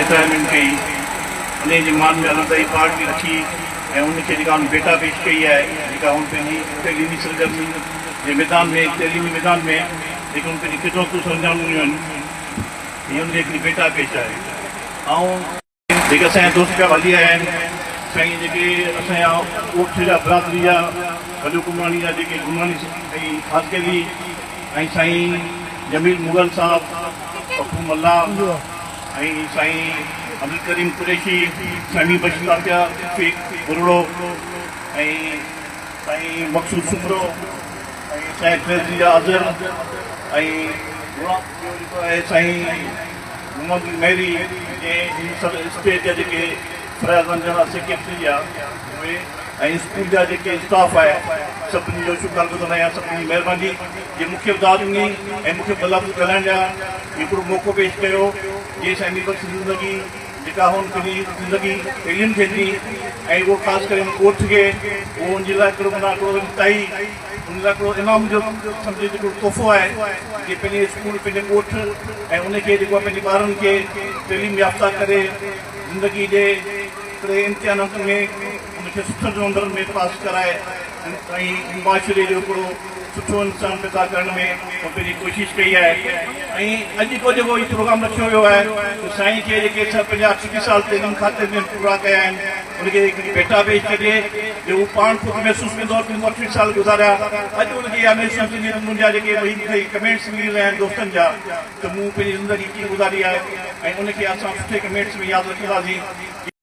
Retirement कई उन मान में अलॻि पार्टी रखी ऐं उनखे जेका बेटा पेश कई है जेका हुन पंहिंजी तइलीमी सरगर्मी जे मैदान में तइलीमी मैदान में जेके हुन पंहिंजी ख़िदमतूं सरंजामियूं आहिनि हुनखे हिकिड़ी बेटा पेश आहे ऐं जेके असांजा दोस्त पिया हली आया आहिनि साईं जेके असांजा ओठ जा बिरादरी जा वॾो कुमाणी जा जेके घुमाणी ऐं ख़ासि करी ऐं साईं जमील मुगल साहब पप्पू मल्ला ऐं साईं अब्दुल करीम कुरैशी समी बशीर तात्या बुरड़ो ऐं साईं मक़सूद सुमरो ऐं साईं ट्रेज़री जा अज़र ऐं जेको आहे साईं मोहम्मद मेहरी ऐं स्टेट जा जेके फराज़न जनरल सेक्रेटरी आहे उहे ऐं स्कूल जा जेके स्टाफ आहे सभिनी जो शुक्रगुज़ार आहियां सभिनी जी महिरबानी जे मूंखे दाद ॾिनी ऐं मूंखे ॿ लफ़्ज़ ॻाल्हाइण जा हिकिड़ो मौक़ो पेश कयो जे साईं बख़्श ज़िंदगी जेका हुन पंहिंजी ज़िंदगी तइलीम खे ॾिनी ऐं उहो ख़ासि करे ॻोठ खे उहो हुनजे लाइ हिकिड़ो माना हिकिड़ो ताई हुन लाइ हिकिड़ो इनाम जो सम्झे जेको तोहफ़ो आहे कि पंहिंजे स्कूल पंहिंजे ॻोठ ऐं उनखे जेको आहे पंहिंजे ॿारनि खे तइलीम याफ़्ता करे ज़िंदगी जे हिकिड़े इम्तिहाननि में उनखे सुठनि नंबरनि में पास कराए ऐं मुआशिरे जो हिकिड़ो सुठो इंसान पैदा करण में पंहिंजी कोशिशि कई आहे ऐं अॼु को जेको हीउ प्रोग्राम रखियो वियो आहे साईं खे जेके 50-60 साल तइलीम खाते में पूरा कया आहिनि उनखे हिकिड़ी बेटा पेश कजे जो हू पाण ख़ुदि महसूसु कंदो कि 38 साल गुज़ारिया अॼु उनखे इहा महसूसु थींदी मुंहिंजा जेके भई मूंखे कमेंट्स मिली रहिया आहिनि दोस्तनि जा त मूं पंहिंजी ज़िंदगी कीअं गुज़ारी आहे ऐं उनखे असां सुठे कमेंट्स में यादि रखंदासीं।